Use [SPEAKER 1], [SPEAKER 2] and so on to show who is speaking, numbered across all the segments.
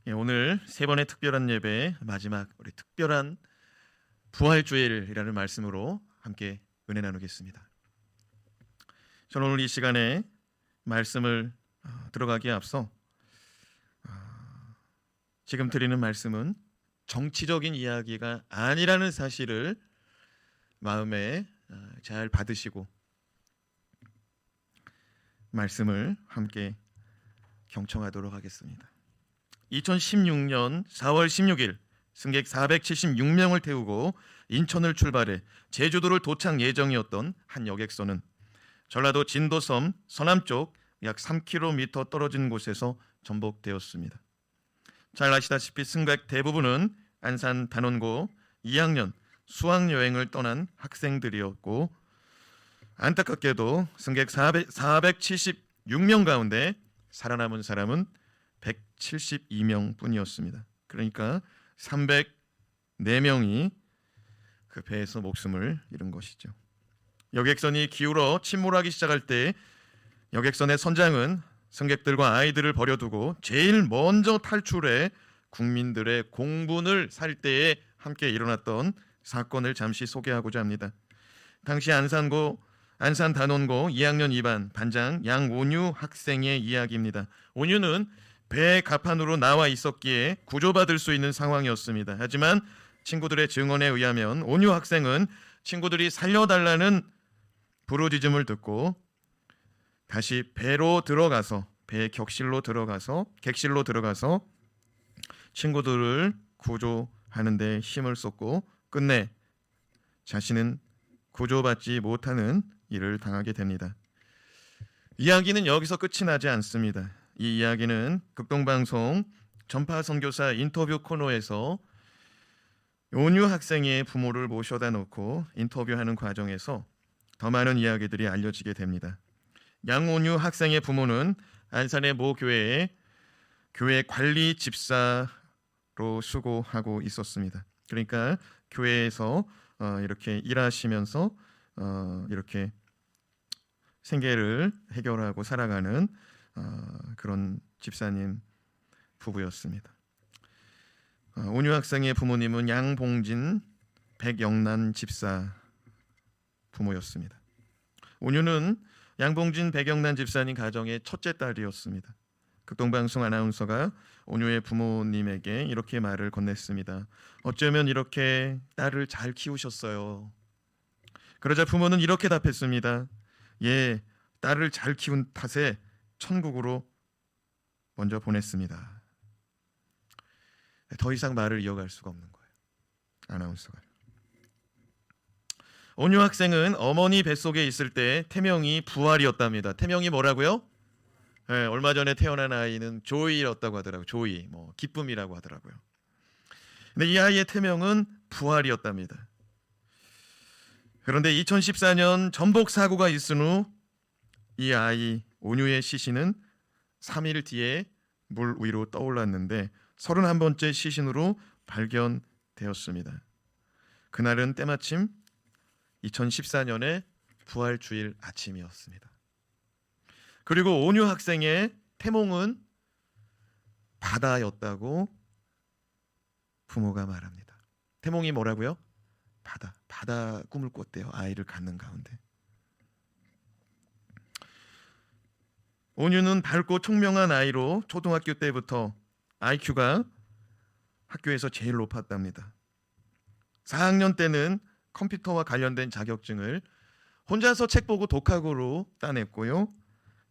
[SPEAKER 1] 오늘 세 번의 특별한 예배 마지막 우리 특별한 부활주일이라는 말씀으로 함께 은혜 나누겠습니다. 저는 오늘 이 시간에 말씀을 들어가기에 앞서 지금 드리는 말씀은 정치적인 이야기가 아니라는 사실을 마음에 잘 받으시고 말씀을 함께 경청하도록 하겠습니다. 2016년 4월 16일 승객 476명을 태우고 인천을 출발해 제주도를 도착 예정이었던 한 여객선은 전라도 진도섬 서남쪽 약 3km 떨어진 곳에서 전복되었습니다. 잘 아시다시피 승객 대부분은 안산 단원고 2학년 수학여행을 떠난 학생들이었고, 안타깝게도 승객 476명 가운데 살아남은 사람은 172명 뿐이었습니다. 그러니까 304명이 그 배에서 목숨을 잃은 것이죠. 여객선이 기울어 침몰하기 시작할 때 여객선의 선장은 승객들과 아이들을 버려두고 제일 먼저 탈출해 국민들의 공분을 살 때에 함께 일어났던 사건을 잠시 소개하고자 합니다. 당시 안산 단원고 2학년 2반 반장 양온유 학생의 이야기입니다. 온유는 배 갑판으로 나와 있었기에 구조받을 수 있는 상황이었습니다. 하지만 친구들의 증언에 의하면 온유 학생은 친구들이 살려달라는 부르짖음을 듣고 다시 배로 들어가서 객실로 들어가서 친구들을 구조하는 데 힘을 쏟고 끝내 자신은 구조받지 못하는 일을 당하게 됩니다. 이야기는 여기서 끝이 나지 않습니다. 이 이야기는 극동방송 전파선교사 인터뷰 코너에서 온유 학생의 부모를 모셔다 놓고 인터뷰하는 과정에서 더 많은 이야기들이 알려지게 됩니다. 양온유 학생의 부모는 안산의 모 교회에 교회 관리 집사로 수고하고 있었습니다. 그러니까 교회에서 이렇게 일하시면서 이렇게 생계를 해결하고 살아가는 그런 집사님 부부였습니다. 온유 학생의 부모님은 양봉진, 백영란 집사 부모였습니다. 온유는 양봉진, 백영란 집사님 가정의 첫째 딸이었습니다. 극동방송 아나운서가 온유의 부모님에게 이렇게 말을 건넸습니다. 어쩌면 이렇게 딸을 잘 키우셨어요. 그러자 부모는 이렇게 답했습니다. 예, 딸을 잘 키운 탓에 천국으로 먼저 보냈습니다. 더 이상 말을 이어갈 수가 없는 거예요. 아나운서가. 온유 학생은 어머니 뱃속에 있을 때 태명이 부활이었답니다. 태명이 뭐라고요? 네, 얼마 전에 태어난 아이는 조이였다고 하더라고요. 조이, 기쁨이라고 하더라고요. 근데 이 아이의 태명은 부활이었답니다. 그런데 2014년 전복 사고가 있은 후 이 아이 온유의 시신은 3일 뒤에 물 위로 떠올랐는데 31번째 시신으로 발견되었습니다. 그날은 때마침 2014년의 부활주일 아침이었습니다. 그리고 온유 학생의 태몽은 바다였다고 부모가 말합니다. 태몽이 뭐라고요? 바다 꿈을 꿨대요. 아이를 갖는 가운데. 온유는 밝고 총명한 아이로 초등학교 때부터 IQ가 학교에서 제일 높았답니다. 4학년 때는 컴퓨터와 관련된 자격증을 혼자서 책 보고 독학으로 따냈고요.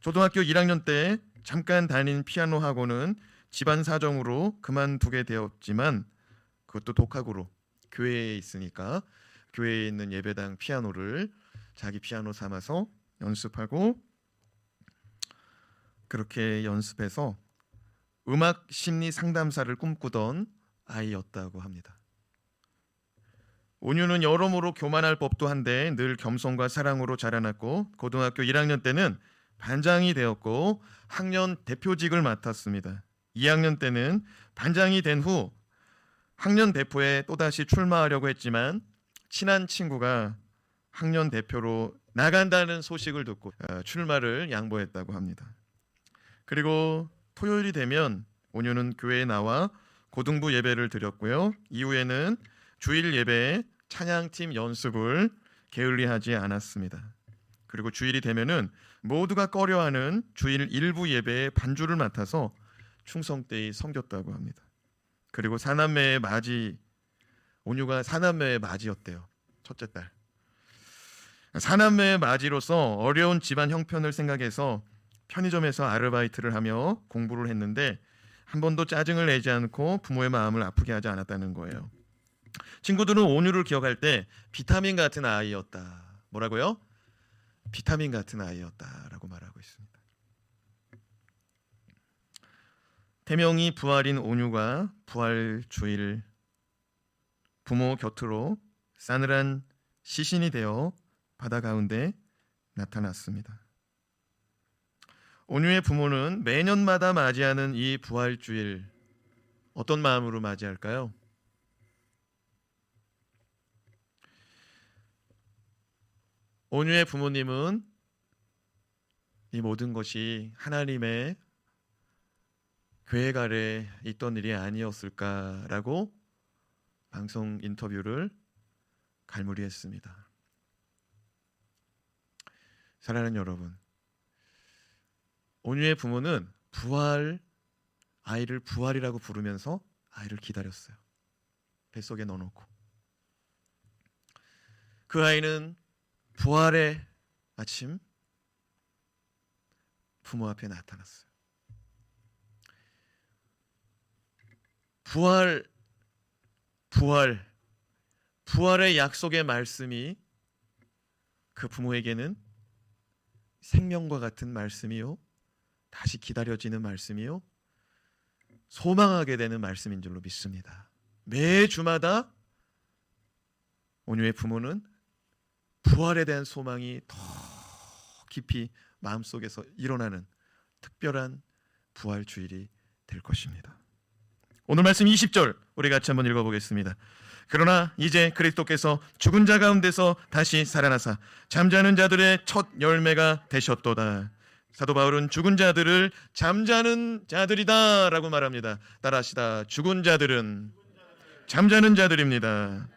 [SPEAKER 1] 초등학교 1학년 때 잠깐 다닌 피아노 학원은 집안 사정으로 그만두게 되었지만 그것도 독학으로 교회에 있으니까 교회에 있는 예배당 피아노를 자기 피아노 삼아서 연습하고 그렇게 연습해서 음악 심리 상담사를 꿈꾸던 아이였다고 합니다. 온유는 여러모로 교만할 법도 한데 늘 겸손과 사랑으로 자라났고 고등학교 1학년 때는 반장이 되었고 학년 대표직을 맡았습니다. 2학년 때는 반장이 된 후 학년 대표에 또다시 출마하려고 했지만 친한 친구가 학년 대표로 나간다는 소식을 듣고 출마를 양보했다고 합니다. 그리고 토요일이 되면 온유는 교회에 나와 고등부 예배를 드렸고요. 이후에는 주일 예배에 찬양팀 연습을 게을리하지 않았습니다. 그리고 주일이 되면은 모두가 꺼려하는 주일 일부 예배의 반주를 맡아서 충성되이 섬겼다고 합니다. 그리고 사남매의 맞이, 온유가 사남매의 맞이였대요. 첫째 딸. 사남매의 맞이로서 어려운 집안 형편을 생각해서 편의점에서 아르바이트를 하며 공부를 했는데 한 번도 짜증을 내지 않고 부모의 마음을 아프게 하지 않았다는 거예요. 친구들은 온유를 기억할 때 비타민 같은 아이였다. 뭐라고요? 비타민 같은 아이였다라고 말하고 있습니다. 태명이 부활인 온유가 부활 주일 부모 곁으로 싸늘한 시신이 되어 바다 가운데 나타났습니다. 온유의 부모는 매년마다 맞이하는 이 부활 주일 어떤 마음으로 맞이할까요? 온유의 부모님은 이 모든 것이 하나님의 계획 아래 있던 일이 아니었을까라고 방송 인터뷰를 갈무리했습니다. 사랑하는 여러분, 온유의 부모는 아이를 부활이라고 부르면서 아이를 기다렸어요. 뱃속에 넣어놓고. 그 아이는 부활의 아침 부모 앞에 나타났어요. 부활의 약속의 말씀이 그 부모에게는 생명과 같은 말씀이요, 다시 기다려지는 말씀이요, 소망하게 되는 말씀인 줄로 믿습니다. 매 주마다 온유의 부모는 부활에 대한 소망이 더 깊이 마음속에서 일어나는 특별한 부활 주일이 될 것입니다. 오늘 말씀 20절 우리 같이 한번 읽어보겠습니다. 그러나 이제 그리스도께서 죽은 자 가운데서 다시 살아나사 잠자는 자들의 첫 열매가 되셨도다. 사도 바울은 죽은 자들을 잠자는 자들이다 라고 말합니다. 따라하시다. 죽은 자들은 잠자는 자들입니다.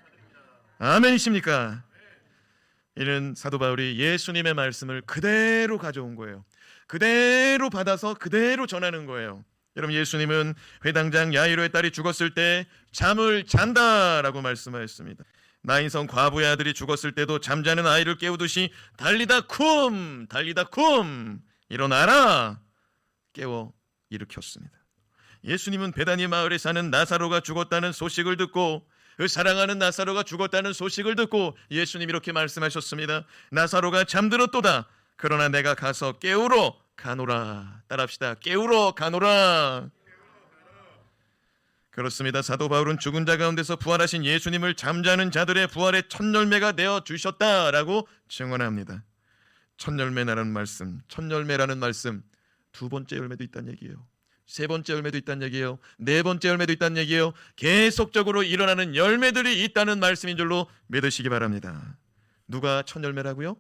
[SPEAKER 1] 아멘이십니까? 이는 사도 바울이 예수님의 말씀을 그대로 가져온 거예요. 그대로 받아서 그대로 전하는 거예요. 여러분, 예수님은 회당장 야이로의 딸이 죽었을 때 잠을 잔다라고 말씀하였습니다. 나인성 과부의 아들이 죽었을 때도 잠자는 아이를 깨우듯이 달리다 쿰 일어나라 깨워 일으켰습니다. 예수님은 베다니 마을에 사는 나사로가 죽었다는 소식을 듣고, 그 사랑하는 나사로가 죽었다는 소식을 듣고 예수님 이렇게 말씀하셨습니다. 나사로가 잠들었도다. 그러나 내가 가서 깨우러 가노라. 따라합시다. 깨우러 가노라. 그렇습니다. 사도 바울은 죽은 자 가운데서 부활하신 예수님을 잠자는 자들의 부활의 첫 열매가 내어 주셨다라고 증언합니다. 첫 열매라는 말씀, 두 번째 열매도 있다는 얘기예요. 세 번째 열매도 있다는 얘기예요. 네 번째 열매도 있다는 얘기예요. 계속적으로 일어나는 열매들이 있다는 말씀인 줄로 믿으시기 바랍니다. 누가 첫 열매라고요?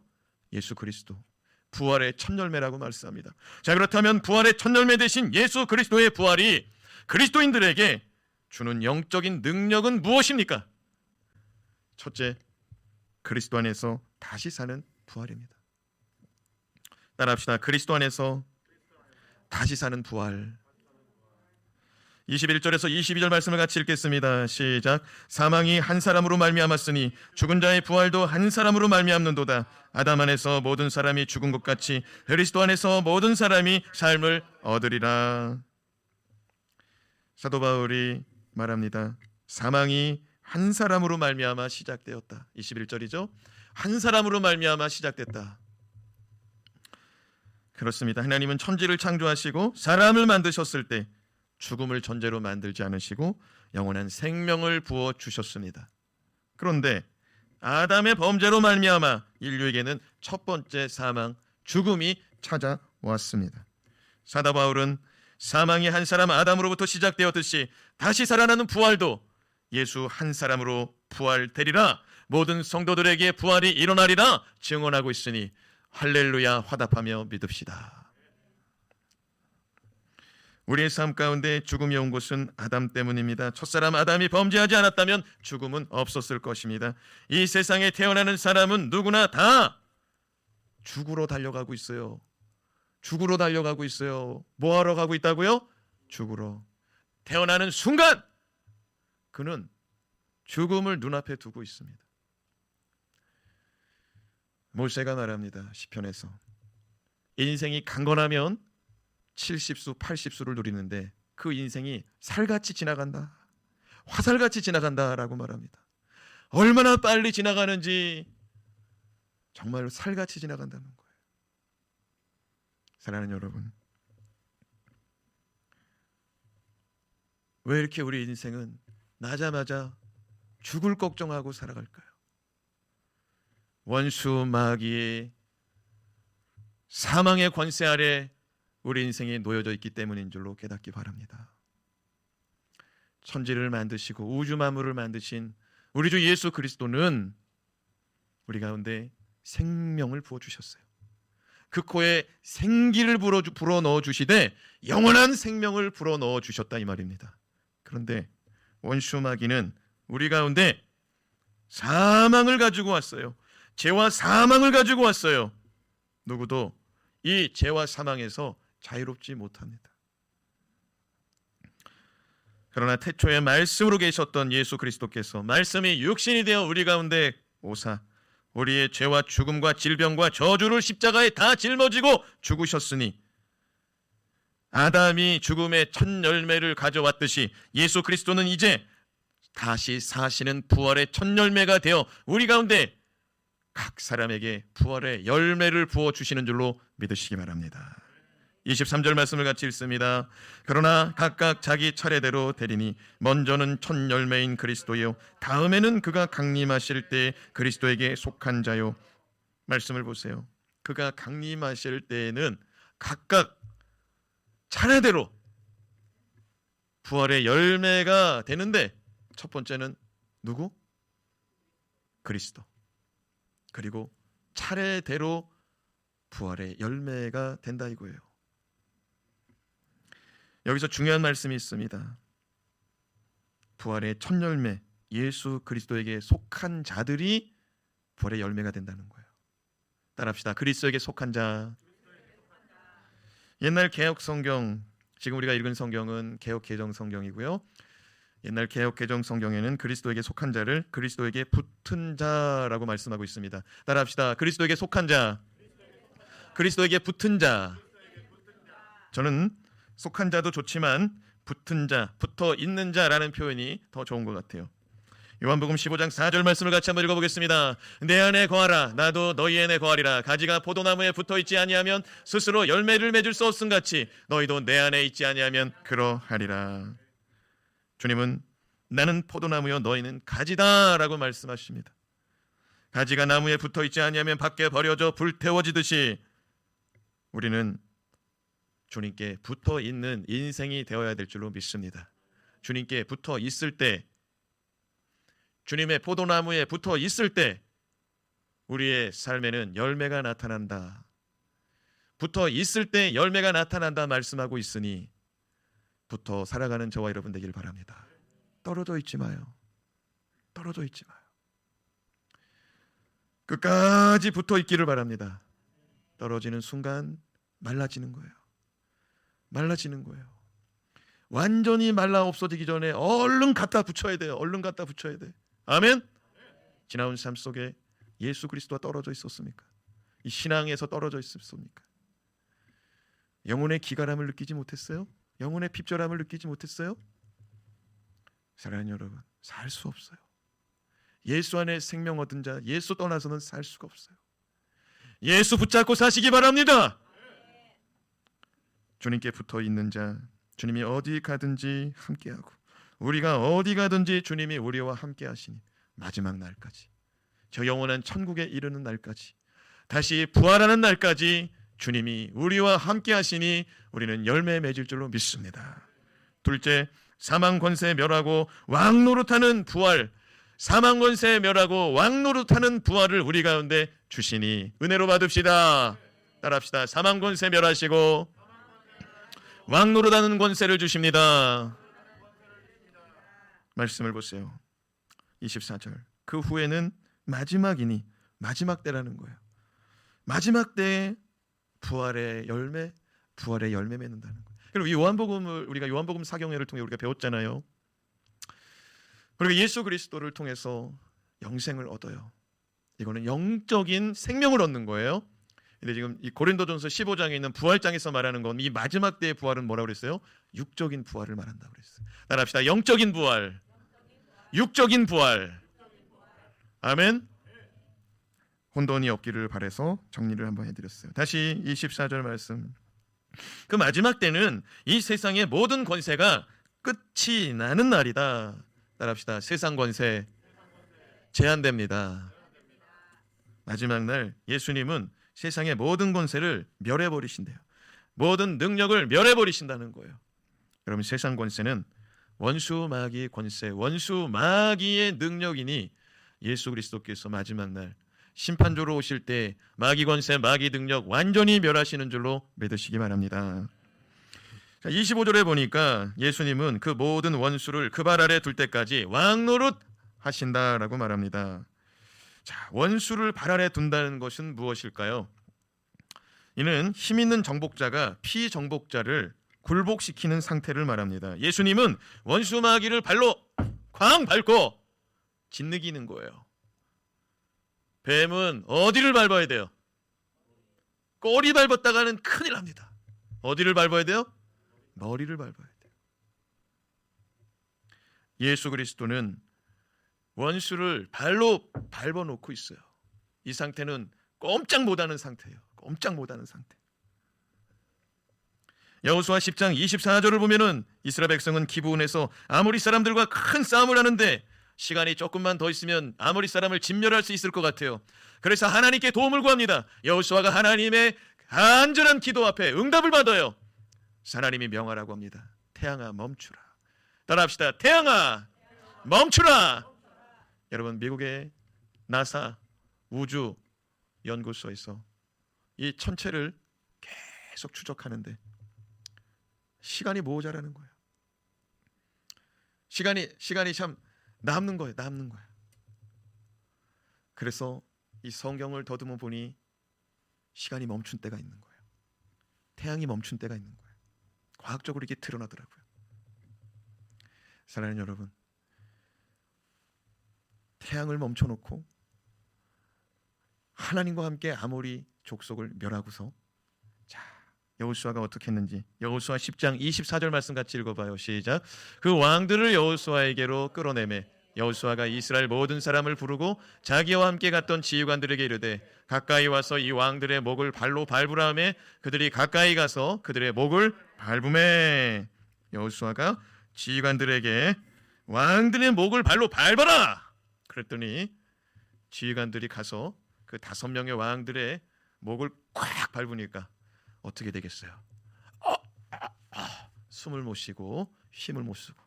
[SPEAKER 1] 예수 그리스도. 부활의 첫 열매라고 말씀합니다. 자, 그렇다면 부활의 첫 열매 되신 예수 그리스도의 부활이 그리스도인들에게 주는 영적인 능력은 무엇입니까? 첫째, 그리스도 안에서 다시 사는 부활입니다. 따라합시다. 그리스도 안에서 다시 사는 부활. 21절에서 22절 말씀을 같이 읽겠습니다. 시작. 사망이 한 사람으로 말미암았으니 죽은 자의 부활도 한 사람으로 말미암는도다. 아담 안에서 모든 사람이 죽은 것 같이 그리스도 안에서 모든 사람이 삶을 얻으리라. 사도 바울이 말합니다. 사망이 한 사람으로 말미암아 시작되었다. 21절이죠. 한 사람으로 말미암아 시작됐다. 그렇습니다. 하나님은 천지를 창조하시고 사람을 만드셨을 때 죽음을 전제로 만들지 않으시고 영원한 생명을 부어 주셨습니다. 그런데 아담의 범죄로 말미암아 인류에게는 첫 번째 사망, 죽음이 찾아왔습니다. 사도 바울은 사망이 한 사람 아담으로부터 시작되었듯이 다시 살아나는 부활도 예수 한 사람으로 부활되리라, 모든 성도들에게 부활이 일어나리라 증언하고 있으니 할렐루야 화답하며 믿읍시다. 우리의 삶 가운데 죽음이 온 것은 아담 때문입니다. 첫사람 아담이 범죄하지 않았다면 죽음은 없었을 것입니다. 이 세상에 태어나는 사람은 누구나 다 죽으러 달려가고 있어요. 죽으러 달려가고 있어요. 뭐 하러 가고 있다고요? 죽으러. 태어나는 순간 그는 죽음을 눈앞에 두고 있습니다. 모세가 말합니다. 시편에서 인생이 강건하면 70수, 80수를 누리는데 그 인생이 살같이 지나간다. 화살같이 지나간다라고 말합니다. 얼마나 빨리 지나가는지 정말 살같이 지나간다는 거예요. 사랑하는 여러분, 왜 이렇게 우리 인생은 나자마자 죽을 걱정하고 살아갈까요? 원수 마귀의 사망의 권세 아래 우리 인생이 놓여져 있기 때문인 줄로 깨닫기 바랍니다. 천지를 만드시고 우주 만물을 만드신 우리 주 예수 그리스도는 우리 가운데 생명을 부어주셨어요. 그 코에 생기를 불어 넣어 주시되 영원한 생명을 불어 넣어 주셨다 이 말입니다. 그런데 원수 마귀는 우리 가운데 사망을 가지고 왔어요. 죄와 사망을 가지고 왔어요. 누구도 이 죄와 사망에서 자유롭지 못합니다. 그러나 태초에 말씀으로 계셨던 예수 그리스도께서 말씀이 육신이 되어 우리 가운데 오사 우리의 죄와 죽음과 질병과 저주를 십자가에 다 짊어지고 죽으셨으니 아담이 죽음의 첫 열매를 가져왔듯이 예수 그리스도는 이제 다시 사시는 부활의 첫 열매가 되어 우리 가운데 각 사람에게 부활의 열매를 부어주시는 줄로 믿으시기 바랍니다. 23절 말씀을 같이 읽습니다. 그러나 각각 자기 차례대로 되리니 먼저는 첫 열매인 그리스도요 다음에는 그가 강림하실 때 그리스도에게 속한 자요. 말씀을 보세요. 그가 강림하실 때에는 각각 차례대로 부활의 열매가 되는데 첫 번째는 누구? 그리스도. 그리고 차례대로 부활의 열매가 된다 이거예요. 여기서 중요한 말씀이 있습니다. 부활의 첫 열매, 예수 그리스도에게 속한 자들이 부활의 열매가 된다는 거예요. 따라합시다. 그리스도에게 속한 자. 옛날 개역 성경, 지금 우리가 읽은 성경은 개역 개정 성경이고요. 옛날 개역 개정 성경에는 그리스도에게 속한 자를 그리스도에게 붙은 자라고 말씀하고 있습니다. 따라합시다. 그리스도에게 속한 자, 그리스도에게 붙은 자. 저는 속한 자도 좋지만 붙은 자, 붙어 있는 자라는 표현이 더 좋은 것 같아요. 요한복음 15장 4절 말씀을 같이 한번 읽어보겠습니다. 내 안에 거하라 나도 너희 안에 거하리라. 가지가 포도나무에 붙어 있지 아니하면 스스로 열매를 맺을 수 없음 같이 너희도 내 안에 있지 아니하면 그러하리라. 주님은 나는 포도나무요 너희는 가지다 라고 말씀하십니다. 가지가 나무에 붙어 있지 아니하면 밖에 버려져 불태워지듯이 우리는 주님께 붙어 있는 인생이 되어야 될 줄로 믿습니다. 주님께 붙어 있을 때, 주님의 포도나무에 붙어 있을 때 우리의 삶에는 열매가 나타난다. 붙어 있을 때 열매가 나타난다 말씀하고 있으니 붙어 살아가는 저와 여러분 되길 바랍니다. 떨어져 있지 마요. 떨어져 있지 마요. 끝까지 붙어 있기를 바랍니다. 떨어지는 순간 말라지는 거예요. 말라지는 거예요. 완전히 말라 없어지기 전에 얼른 갖다 붙여야 돼요. 얼른 갖다 붙여야 돼. 아멘. 지나온 삶 속에 예수 그리스도와 떨어져 있었습니까? 이 신앙에서 떨어져 있었습니까? 영혼의 기갈함을 느끼지 못했어요? 영혼의 핍절함을 느끼지 못했어요? 사랑하는 여러분, 살 수 없어요. 예수 안에 생명 얻은 자, 예수 떠나서는 살 수가 없어요. 예수 붙잡고 사시기 바랍니다. 주님께 붙어 있는 자, 주님이 어디 가든지 함께하고 우리가 어디 가든지 주님이 우리와 함께하시니 마지막 날까지, 저 영원한 천국에 이르는 날까지, 다시 부활하는 날까지 주님이 우리와 함께하시니 우리는 열매 맺을 줄로 믿습니다. 둘째, 사망 권세 멸하고 왕 노릇하는 부활, 사망 권세 멸하고 왕 노릇하는 부활을 우리 가운데 주시니 은혜로 받읍시다. 따라합시다. 사망 권세 멸하시고 왕노릇하는 권세를 주십니다. 말씀을 보세요. 24절. 그 후에는 마지막이니, 마지막 때라는 거예요. 마지막 때에 부활의 열매 맺는다는 거예요. 그리고 이 요한복음을 우리가 요한복음 사경회를 통해 우리가 배웠잖아요. 그리고 예수 그리스도를 통해서 영생을 얻어요. 이거는 영적인 생명을 얻는 거예요. 근데 지금 이 고린도전서 15장에 있는 부활장에서 말하는 건 이 마지막 때의 부활은 뭐라고 그랬어요? 육적인 부활을 말한다고 그랬어요. 따라합시다. 영적인 부활, 육적인 부활. 아멘. 혼돈이 없기를 바라서 정리를 한번 해드렸어요. 다시 24절 말씀. 그 마지막 때는 이 세상의 모든 권세가 끝이 나는 날이다. 따라합시다. 세상 권세 제한됩니다. 마지막 날 예수님은 세상의 모든 권세를 멸해버리신대요. 모든 능력을 멸해버리신다는 거예요. 여러분, 세상 권세는 원수 마귀의 권세, 원수 마귀의 능력이니 예수 그리스도께서 마지막 날 심판조로 오실 때 마귀 권세, 마귀 능력 완전히 멸하시는 줄로 믿으시기 바랍니다. 25절에 보니까 예수님은 그 모든 원수를 그 발 아래 둘 때까지 왕노릇 하신다라고 말합니다. 자, 원수를 발 아래 둔다는 것은 무엇일까요? 이는 힘 있는 정복자가 피정복자를 굴복시키는 상태를 말합니다. 예수님은 원수 마귀를 발로 쾅 밟고 짓누기는 거예요. 뱀은 어디를 밟아야 돼요? 꼬리 밟았다가는 큰일 납니다. 어디를 밟아야 돼요? 머리를 밟아야 돼요. 예수 그리스도는 원수를 발로 밟아놓고 있어요. 이 상태는 꼼짝 못하는 상태예요. 꼼짝 못하는 상태. 여호수아 10장 24절을 보면은 이스라엘 백성은 기브온에서 아모리 사람들과 큰 싸움을 하는데 시간이 조금만 더 있으면 아모리 사람을 진멸할 수 있을 것 같아요. 그래서 하나님께 도움을 구합니다. 여호수아가 하나님의 간절한 기도 앞에 응답을 받아요. 하나님이 명하라고 합니다. 태양아 멈추라. 따라합시다. 태양아 멈추라. 여러분, 미국의 나사 우주 연구소에서 이 천체를 계속 추적하는데 시간이 모자라는 거예요. 시간이 참 남는 거예요. 그래서 이 성경을 더듬어 보니 시간이 멈춘 때가 있는 거예요. 태양이 멈춘 때가 있는 거예요. 과학적으로 이게 드러나더라고요. 사랑하는 여러분, 태양을 멈춰놓고 하나님과 함께 아모리 족속을 멸하고서 자, 여호수아가 어떻게 했는지 여호수아 10장 24절 말씀 같이 읽어봐요. 시작. 그 왕들을 여호수아에게로 끌어내매 여호수아가 이스라엘 모든 사람을 부르고 자기와 함께 갔던 지휘관들에게 이르되 가까이 와서 이 왕들의 목을 발로 밟으라 하매 그들이 가까이 가서 그들의 목을 밟으매 여호수아가 지휘관들에게 왕들의 목을 발로 밟아라 그랬더니 지휘관들이 가서 그 5명의 왕들의 목을 콱 밟으니까 어떻게 되겠어요? 숨을 못 쉬고 힘을 못 쓰고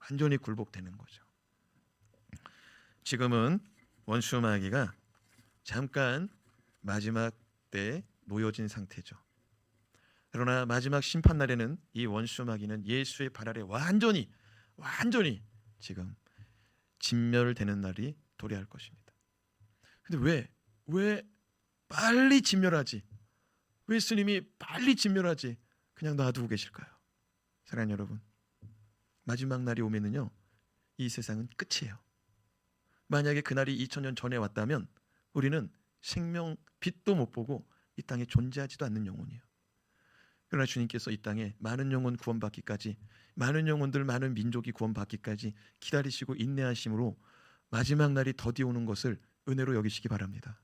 [SPEAKER 1] 완전히 굴복되는 거죠. 지금은 원수 마귀가 잠깐 마지막 때에 놓여진 상태죠. 그러나 마지막 심판 날에는 이 원수 마귀는 예수의 발 아래 완전히 지금 진멸되는 날이 도래할 것입니다. 근데 왜 빨리 진멸하지? 왜 스님이 빨리 진멸하지? 그냥 놔두고 계실까요? 사랑하는 여러분, 마지막 날이 오면은요, 이 세상은 끝이에요. 만약에 그날이 2000년 전에 왔다면 우리는 생명 빛도 못 보고 이 땅에 존재하지도 않는 영혼이에요. 그러나 주님께서 이 땅에 많은 영혼 구원받기까지, 많은 영혼들, 많은 민족이 구원받기까지 기다리시고 인내하심으로 마지막 날이 더디 오는 것을 은혜로 여기시기 바랍니다.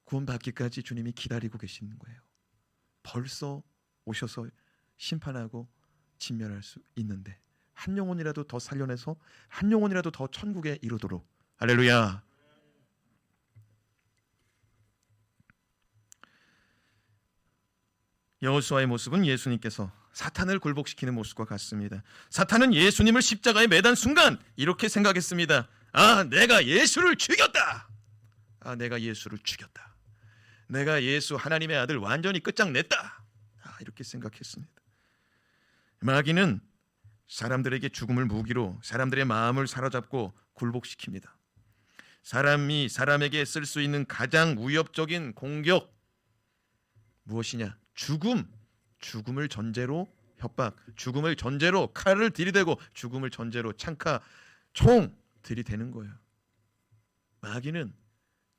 [SPEAKER 1] 구원받기까지 주님이 기다리고 계시는 거예요. 벌써 오셔서 심판하고 진멸할 수 있는데 한 영혼이라도 더 살려내서 한 영혼이라도 더 천국에 이르도록. 할렐루야. 여호수아의 모습은 예수님께서 사탄을 굴복시키는 모습과 같습니다. 사탄은 예수님을 십자가에 매단 순간 이렇게 생각했습니다. 내가 예수를 죽였다. 내가 예수를 죽였다. 내가 예수 하나님의 아들 완전히 끝장냈다. 이렇게 생각했습니다. 마귀는 사람들에게 죽음을 무기로 사람들의 마음을 사로잡고 굴복시킵니다. 사람이 사람에게 쓸 수 있는 가장 위협적인 공격 무엇이냐? 죽음을 전제로 협박, 죽음을 전제로 칼을 들이대고 죽음을 전제로 창카, 총 들이대는 거예요. 마귀는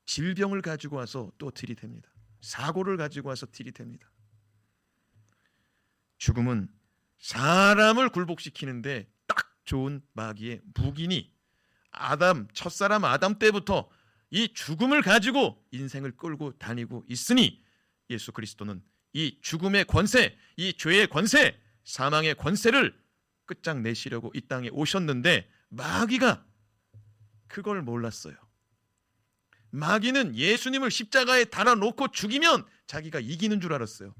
[SPEAKER 1] 질병을 가지고 와서 또 들이댑니다. 사고를 가지고 와서 들이댑니다. 죽음은 사람을 굴복시키는데 딱 좋은 마귀의 무기니 첫사람 아담 때부터 이 죽음을 가지고 인생을 끌고 다니고 있으니 예수 그리스도는 이 죽음의 권세, 이 죄의 권세, 사망의 권세를 끝장내시려고 이 땅에 오셨는데 마귀가 그걸 몰랐어요. 마귀는 예수님을 십자가에 달아놓고 죽이면 자기가 이기는 줄 알았어요.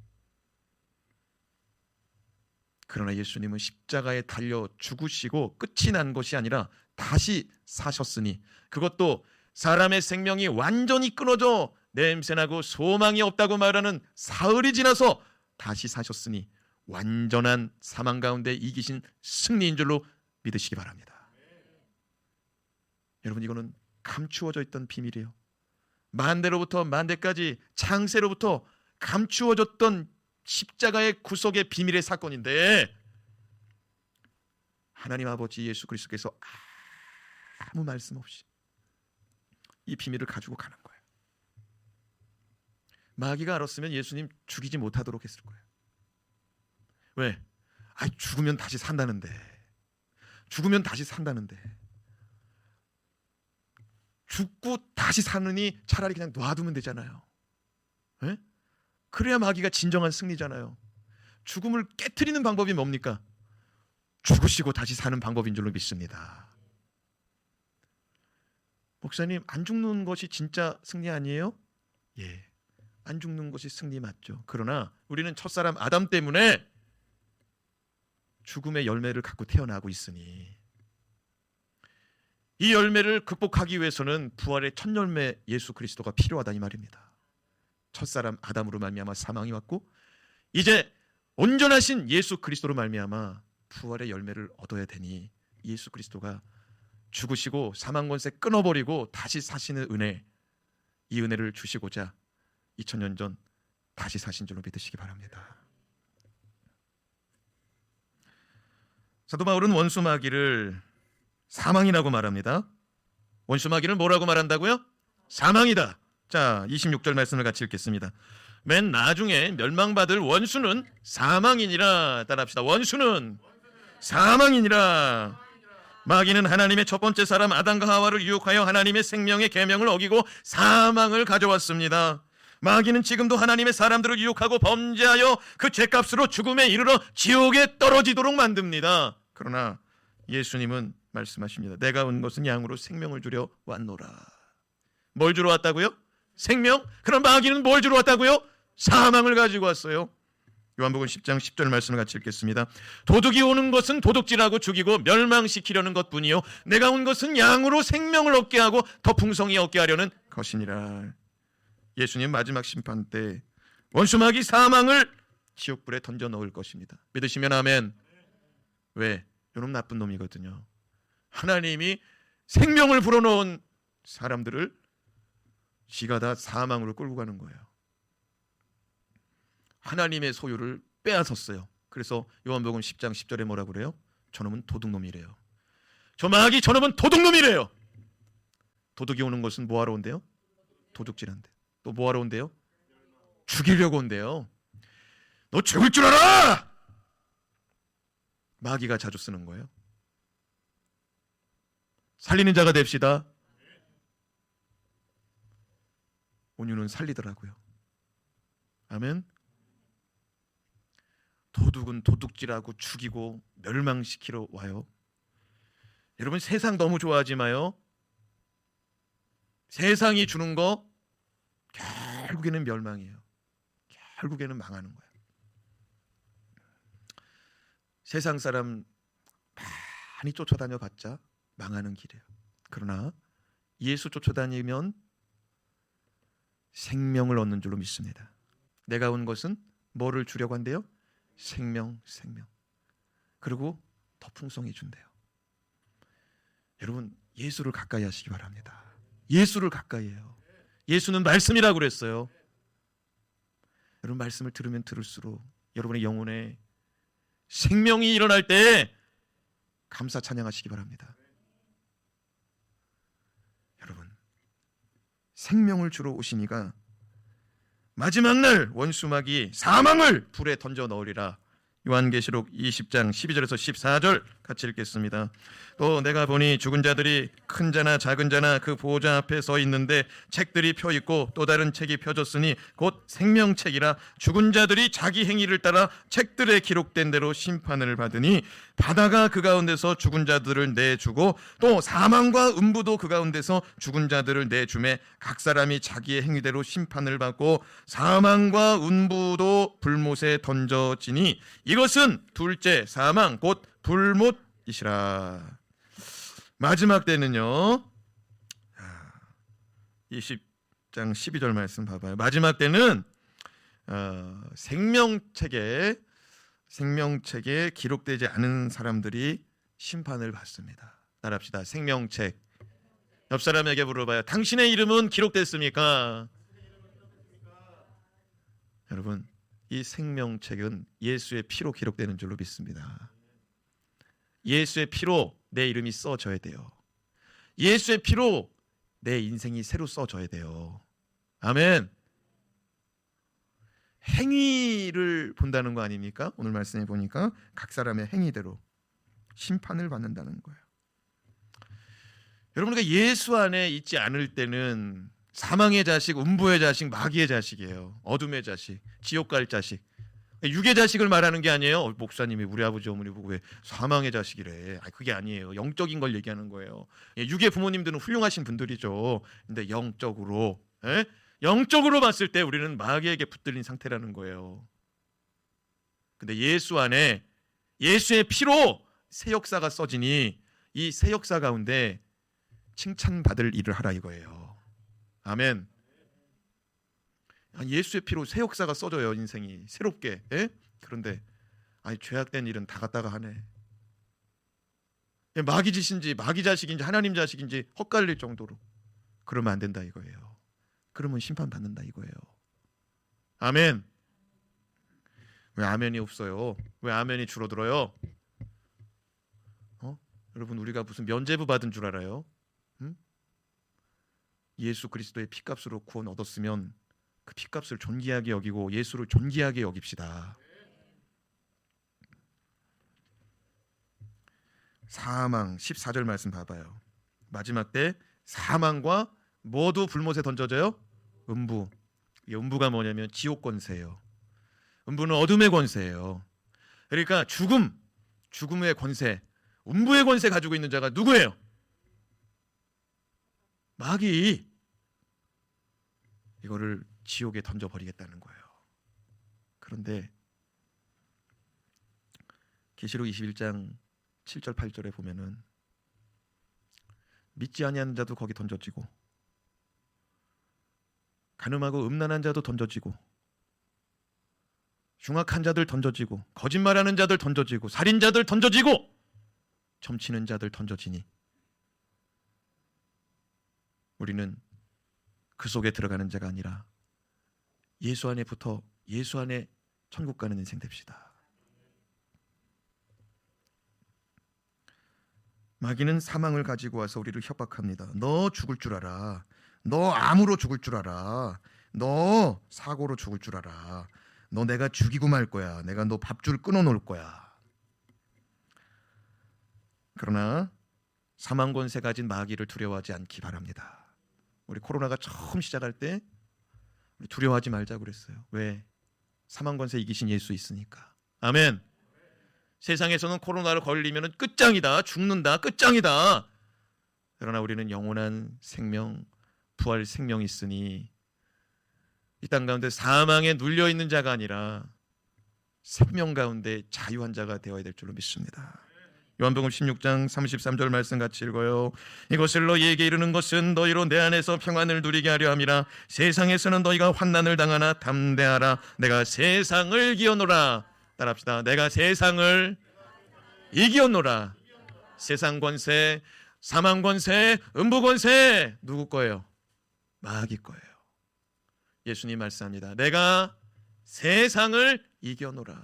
[SPEAKER 1] 그러나 예수님은 십자가에 달려 죽으시고 끝이 난 것이 아니라 다시 사셨으니, 그것도 사람의 생명이 완전히 끊어져 냄새나고 소망이 없다고 말하는 사흘이 지나서 다시 사셨으니 완전한 사망 가운데 이기신 승리인 줄로 믿으시기 바랍니다. 여러분, 이거는 감추어져 있던 비밀이에요. 만대로부터 만대까지 창세로부터 감추어졌던 십자가의 구속의 비밀의 사건인데 하나님 아버지 예수 그리스도께서 아무 말씀 없이 이 비밀을 가지고 가는 거예요. 마귀가 알았으면 예수님 죽이지 못하도록 했을 거예요. 왜? 죽으면 다시 산다는데. 죽으면 다시 산다는데. 죽고 다시 사느니 차라리 그냥 놔두면 되잖아요. 에? 그래야 마귀가 진정한 승리잖아요. 죽음을 깨트리는 방법이 뭡니까? 죽으시고 다시 사는 방법인 줄로 믿습니다. 목사님, 안 죽는 것이 진짜 승리 아니에요? 예, 안 죽는 것이 승리 맞죠. 그러나 우리는 첫사람 아담 때문에 죽음의 열매를 갖고 태어나고 있으니 이 열매를 극복하기 위해서는 부활의 첫 열매 예수 그리스도가 필요하다 이 말입니다. 첫사람 아담으로 말미암아 사망이 왔고 이제 온전하신 예수 그리스도로 말미암아 부활의 열매를 얻어야 되니 예수 그리스도가 죽으시고 사망 권세 끊어버리고 다시 사시는 은혜, 이 은혜를 주시고자 2000년 전 다시 사신 줄로 믿으시기 바랍니다. 사도 바울은 원수 마귀를 사망이라고 말합니다. 원수 마귀를 뭐라고 말한다고요? 사망이다. 자, 26절 말씀을 같이 읽겠습니다. 맨 나중에 멸망받을 원수는 사망이니라. 따라합시다. 원수는 사망이니라. 마귀는 하나님의 첫 번째 사람 아담과 하와를 유혹하여 하나님의 생명의 계명을 어기고 사망을 가져왔습니다. 마귀는 지금도 하나님의 사람들을 유혹하고 범죄하여 그 죄값으로 죽음에 이르러 지옥에 떨어지도록 만듭니다. 그러나 예수님은 말씀하십니다. 내가 온 것은 양으로 생명을 주려 왔노라. 뭘 주러 왔다고요? 생명? 그럼 마귀는 뭘 주러 왔다고요? 사망을 가지고 왔어요. 요한복음 10장 10절 말씀을 같이 읽겠습니다. 도둑이 오는 것은 도둑질하고 죽이고 멸망시키려는 것뿐이요 내가 온 것은 양으로 생명을 얻게 하고 더 풍성히 얻게 하려는 것이니라. 예수님 마지막 심판 때 원수 마귀 사망을 지옥불에 던져 넣을 것입니다. 믿으시면 아멘. 왜? 이놈 나쁜 놈이거든요. 하나님이 생명을 불어넣은 사람들을 지가 다 사망으로 끌고 가는 거예요. 하나님의 소유를 빼앗았어요. 그래서 요한복음 10장 10절에 뭐라고 그래요? 저놈은 도둑놈이래요. 저 마귀 저놈은 도둑놈이래요. 도둑이 오는 것은 뭐하러 온대요? 도둑질한대. 또 뭐하러 온대요? 죽이려고 온대요. 너 죽을 줄 알아! 마귀가 자주 쓰는 거예요. 살리는 자가 됩시다. 온유는 살리더라고요. 아멘. 도둑은 도둑질하고 죽이고 멸망시키러 와요. 여러분, 세상 너무 좋아하지 마요. 세상이 주는 거 결국에는 멸망이에요. 결국에는 망하는 거예요. 세상 사람 많이 쫓아다녀 봤자 망하는 길이에요. 그러나 예수 쫓아다니면 생명을 얻는 줄로 믿습니다. 내가 온 것은 뭐를 주려고 한대요? 생명. 그리고 더 풍성히 준대요. 여러분, 예수를 가까이 하시기 바랍니다. 예수를 가까이 해요. 예수는 말씀이라고 그랬어요. 여러분, 말씀을 들으면 들을수록 여러분의 영혼에 생명이 일어날 때 감사 찬양하시기 바랍니다. 여러분, 생명을 주러 오시니가 마지막 날 원수마귀 사망을 불에 던져 넣으리라. 요한계시록 20장 12절에서 14절 같이 읽겠습니다. 또 내가 보니 죽은 자들이 큰 자나 작은 자나 그 보호자 앞에 서 있는데 책들이 펴 있고 또 다른 책이 펴졌으니 곧 생명책이라. 죽은 자들이 자기 행위를 따라 책들에 기록된 대로 심판을 받으니 바다가 그 가운데서 죽은 자들을 내주고 또 사망과 음부도 그 가운데서 죽은 자들을 내주매 각 사람이 자기의 행위대로 심판을 받고 사망과 음부도 불못에 던져지니 이것은 둘째 사망 곧 불못이시라. 마지막 때는요, 20장 12절 말씀 봐봐요. 마지막 때는 생명책에 기록되지 않은 사람들이 심판을 받습니다. 따라합시다. 생명책. 옆 사람에게 물어봐요. 당신의 이름은 기록됐습니까? 여러분, 이 생명책은 예수의 피로 기록되는 줄로 믿습니다. 예수의 피로 내 이름이 써져야 돼요. 예수의 피로 내 인생이 새로 써져야 돼요. 아멘. 행위를 본다는 거 아닙니까? 오늘 말씀해 보니까 각 사람의 행위대로 심판을 받는다는 거예요. 여러분, 우리가 예수 안에 있지 않을 때는 사망의 자식, 음부의 자식, 마귀의 자식이에요. 어둠의 자식, 지옥 갈 자식. 육의 자식을 말하는 게 아니에요. 목사님이 우리 아버지 어머니 보고 왜 사망의 자식이래. 그게 아니에요. 영적인 걸 얘기하는 거예요. 육의 부모님들은 훌륭하신 분들이죠. 근데 영적으로 봤을 때 우리는 마귀에게 붙들린 상태라는 거예요. 근데 예수 안에 예수의 피로 새 역사가 써지니 이 새 역사 가운데 칭찬받을 일을 하라 이거예요. 아멘. 예수의 피로 새 역사가 써져요. 인생이 새롭게. 그런데 죄악된 일은 다 갖다가 하네. 마귀 짓인지 마귀 자식인지 하나님 자식인지 헛갈릴 정도로. 그러면 안 된다 이거예요. 그러면 심판받는다 이거예요. 아멘. 왜 아멘이 없어요? 왜 아멘이 줄어들어요? 여러분, 우리가 무슨 면죄부 받은 줄 알아요? 예수 그리스도의 피값으로 구원 얻었으면 그 피값을 존귀하게 여기고 예수를 존귀하게 여깁시다. 사망 14절 말씀 봐봐요. 마지막 때 사망과 모두 불못에 던져져요? 음부. 이 음부가 뭐냐면 지옥 권세예요. 음부는 어둠의 권세예요. 그러니까 죽음의 권세, 음부의 권세 가지고 있는 자가 누구예요? 마귀. 이거를 지옥에 던져버리겠다는 거예요. 그런데 계시록 21장 7절 8절에 보면은 믿지 아니하는 자도 거기 던져지고 가늠하고 음란한 자도 던져지고 흉악한 자들 던져지고 거짓말하는 자들 던져지고 살인자들 던져지고 점치는 자들 던져지니 우리는 그 속에 들어가는 자가 아니라 예수 안에 붙어 예수 안에 천국 가는 인생 됩시다. 마귀는 사망을 가지고 와서 우리를 협박합니다. 너 죽을 줄 알아. 너 암으로 죽을 줄 알아. 너 사고로 죽을 줄 알아. 너 내가 죽이고 말 거야. 내가 너 밥줄 끊어 놓을 거야. 그러나 사망 권세 가진 마귀를 두려워하지 않기 바랍니다. 우리 코로나가 처음 시작할 때 우리 두려워하지 말자고 그랬어요. 왜? 사망 권세 이기신 예수 있으니까. 아멘. 세상에서는 코로나를 걸리면 끝장이다. 죽는다. 끝장이다. 그러나 우리는 영원한 생명, 부활 생명이 있으니 이 땅 가운데 사망에 눌려 있는 자가 아니라 생명 가운데 자유한 자가 되어야 될 줄로 믿습니다. 요한복음 16장 33절 말씀 같이 읽어요. 이것을 너희에게 이르는 것은 너희로 내 안에서 평안을 누리게 하려 함이라. 세상에서는 너희가 환난을 당하나 담대하라. 내가 세상을 이겨노라. 따라합시다. 내가 세상을 이겨노라. 세상 권세, 사망 권세, 음부 권세 누구 거예요? 마귀 거예요. 예수님 말씀합니다. 내가 세상을 이겨노라.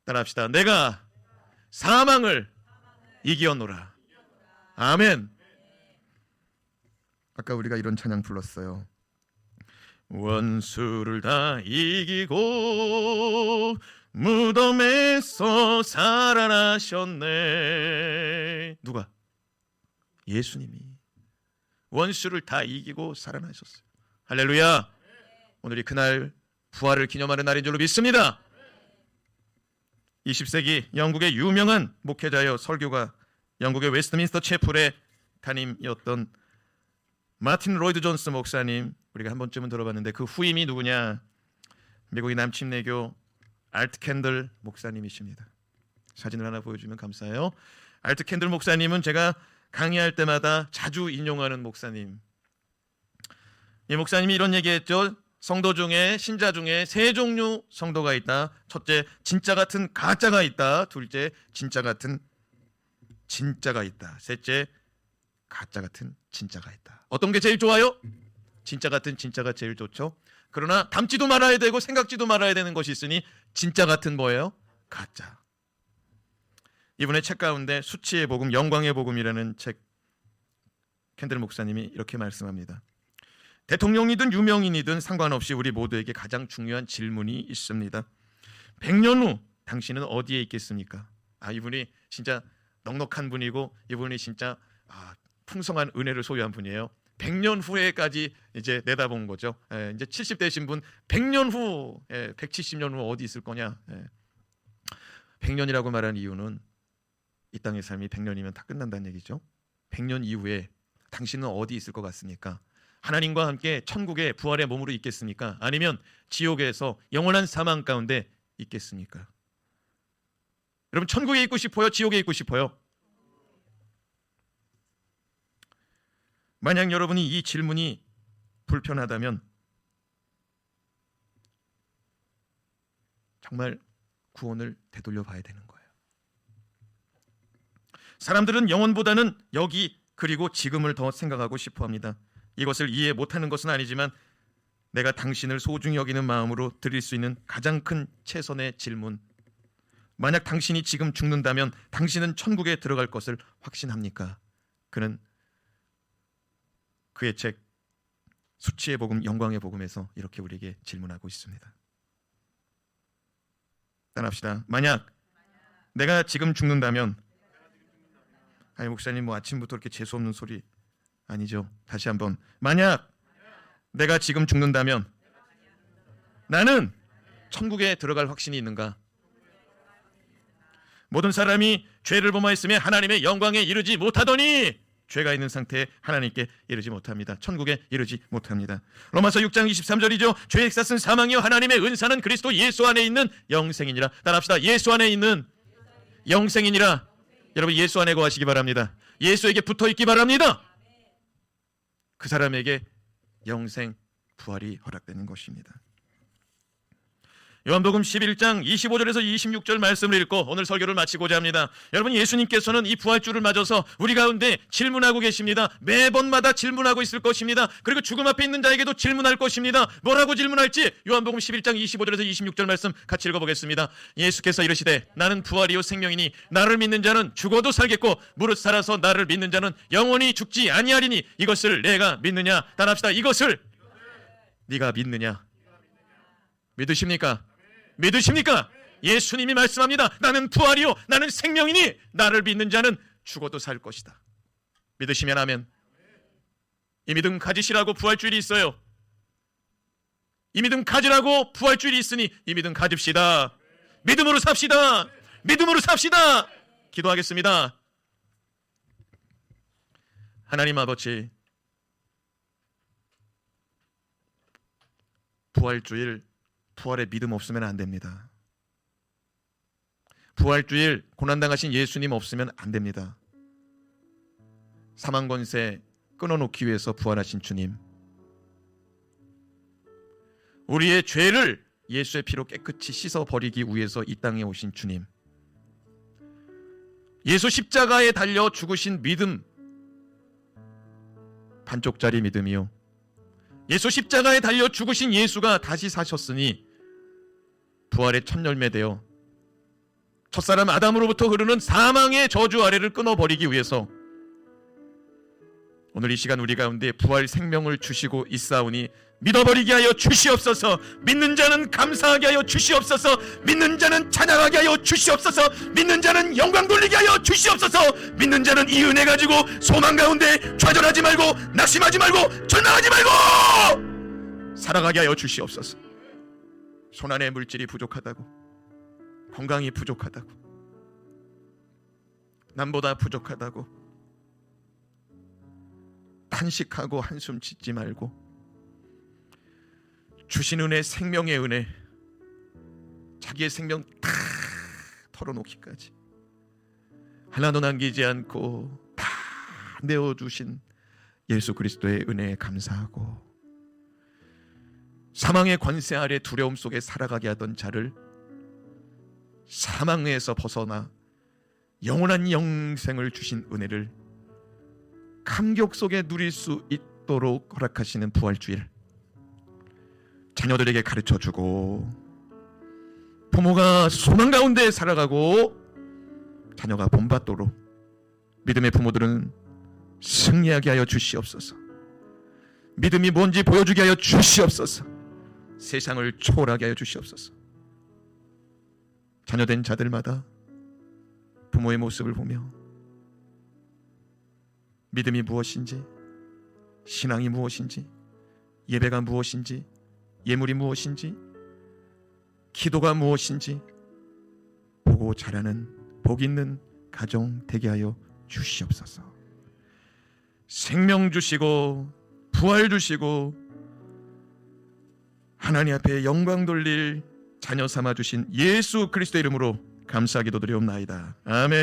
[SPEAKER 1] 따라합시다. 내가 사망을 이겨노라. 아멘. 아까 우리가 이런 찬양 불렀어요. 원수를 다 이기고 무덤에서 살아나셨네. 누가? 예수님이 원수를 다 이기고 살아나셨어요. 할렐루야. 오늘이 그날 부활을 기념하는 날인 줄로 믿습니다. 20세기 영국의 유명한 목회자여 설교가 영국의 웨스트민스터 채플의 담임이었던 마틴 로이드 존스 목사님, 우리가 한 번쯤은 들어봤는데 그 후임이 누구냐? 미국의 남침내교 알트 캔들 목사님이십니다. 사진을 하나 보여주면 감사해요. 알트 캔들 목사님은 제가 강의할 때마다 자주 인용하는 목사님. 이 목사님이 이런 얘기했죠. 성도 중에, 신자 중에 세 종류 성도가 있다. 첫째, 진짜 같은 가짜가 있다. 둘째, 진짜 같은 진짜가 있다. 셋째, 가짜 같은 진짜가 있다. 어떤 게 제일 좋아요? 진짜 같은 진짜가 제일 좋죠. 그러나 닮지도 말아야 되고 생각지도 말아야 되는 것이 있으니 진짜 같은 뭐예요? 가짜. 이분의 책 가운데 수치의 복음, 영광의 복음이라는 책, 캔들 목사님이 이렇게 말씀합니다. 대통령이든 유명인이든 상관없이 우리 모두에게 가장 중요한 질문이 있습니다. 100년 후 당신은 어디에 있겠습니까? 이분이 진짜 넉넉한 분이고 이분이 진짜 풍성한 은혜를 소유한 분이에요. 100년 후에까지 이제 내다본 거죠. 이제 70대신 분 100년 후, 170년 후 어디 있을 거냐? 100년이라고 말하는 이유는 이 땅의 삶이 100년이면 다 끝난다는 얘기죠. 100년 이후에 당신은 어디 있을 것 같습니까? 하나님과 함께 천국의 부활의 몸으로 있겠습니까? 아니면 지옥에서 영원한 사망 가운데 있겠습니까? 여러분, 천국에 있고 싶어요? 지옥에 있고 싶어요? 만약 여러분이 이 질문이 불편하다면 정말 구원을 되돌려 봐야 되는 거예요. 사람들은 영원보다는 여기 그리고 지금을 더 생각하고 싶어 합니다. 이것을 이해 못하는 것은 아니지만 내가 당신을 소중히 여기는 마음으로 드릴 수 있는 가장 큰 최선의 질문, 만약 당신이 지금 죽는다면 당신은 천국에 들어갈 것을 확신합니까? 그는 그의 책 수치의 복음, 영광의 복음에서 이렇게 우리에게 질문하고 있습니다. 따라합시다. 만약 내가 지금 죽는다면, 목사님 아침부터 이렇게 재수없는 소리 아니죠. 다시 한번. 만약 내가 지금 죽는다면 나는 천국에 들어갈 확신이 있는가? 모든 사람이 죄를 범하였으며 하나님의 영광에 이르지 못하더니 죄가 있는 상태에 하나님께 이르지 못합니다. 천국에 이르지 못합니다. 로마서 6장 23절이죠. 죄의 삭은 사망이요 하나님의 은사는 그리스도 예수 안에 있는 영생이니라. 따라합시다. 예수 안에 있는 영생이니라. 여러분, 예수 안에 거하시기 바랍니다. 예수에게 붙어있기 바랍니다. 그 사람에게 영생, 부활이 허락되는 것입니다. 요한복음 11장 25절에서 26절 말씀을 읽고 오늘 설교를 마치고자 합니다. 여러분, 예수님께서는 이 부활주를 맞아서 우리 가운데 질문하고 계십니다. 매번마다 질문하고 있을 것입니다. 그리고 죽음 앞에 있는 자에게도 질문할 것입니다. 뭐라고 질문할지 요한복음 11장 25절에서 26절 말씀 같이 읽어보겠습니다. 예수께서 이르시되 나는 부활이요 생명이니 나를 믿는 자는 죽어도 살겠고 무릇 살아서 나를 믿는 자는 영원히 죽지 아니하리니 이것을 내가 믿느냐? 따라합시다. 이것을 네가 믿느냐? 믿으십니까? 믿으십니까? 예수님이 말씀합니다. 나는 부활이요 나는 생명이니 나를 믿는 자는 죽어도 살 것이다. 믿으시면 아멘. 이 믿음 가지시라고 부활주일이 있어요. 이 믿음 가지라고 부활주일이 있으니 이 믿음 가집시다. 믿음으로 삽시다. 믿음으로 삽시다. 기도하겠습니다. 하나님 아버지, 부활주일, 부활에 믿음 없으면 안 됩니다. 부활주일 고난당하신 예수님 없으면 안 됩니다. 사망 권세 끊어놓기 위해서 부활하신 주님, 우리의 죄를 예수의 피로 깨끗이 씻어버리기 위해서 이 땅에 오신 주님, 예수 십자가에 달려 죽으신 믿음, 반쪽짜리 믿음이요, 예수 십자가에 달려 죽으신 예수가 다시 사셨으니 부활의 첫 열매되어 첫사람 아담으로부터 흐르는 사망의 저주 아래를 끊어버리기 위해서 오늘 이 시간 우리 가운데 부활 생명을 주시고 있사오니 믿어버리게 하여 주시옵소서. 믿는 자는 감사하게 하여 주시옵소서. 믿는 자는 찬양하게 하여 주시옵소서. 믿는 자는 영광 돌리게 하여 주시옵소서. 믿는 자는 이 은혜 가지고 소망 가운데 좌절하지 말고 낙심하지 말고 절망하지 말고 살아가게 하여 주시옵소서. 손안에 물질이 부족하다고, 건강이 부족하다고, 남보다 부족하다고 탄식하고 한숨 짓지 말고 주신 은혜, 생명의 은혜, 자기의 생명 다 털어놓기까지 하나도 남기지 않고 다 내어주신 예수 그리스도의 은혜에 감사하고 사망의 권세 아래 두려움 속에 살아가게 하던 자를 사망에서 벗어나 영원한 영생을 주신 은혜를 감격 속에 누릴 수 있도록 허락하시는 부활주일, 자녀들에게 가르쳐주고 부모가 소망 가운데 살아가고 자녀가 본받도록 믿음의 부모들은 승리하게 하여 주시옵소서. 믿음이 뭔지 보여주게 하여 주시옵소서. 세상을 초월하게 하여 주시옵소서. 자녀된 자들마다 부모의 모습을 보며 믿음이 무엇인지, 신앙이 무엇인지, 예배가 무엇인지, 예물이 무엇인지, 기도가 무엇인지 보고 자라는 복 있는 가정 되게 하여 주시옵소서. 생명 주시고 부활 주시고 하나님 앞에 영광 돌릴 자녀 삼아 주신 예수 그리스도 이름으로 감사하기도 드리옵나이다. 아멘.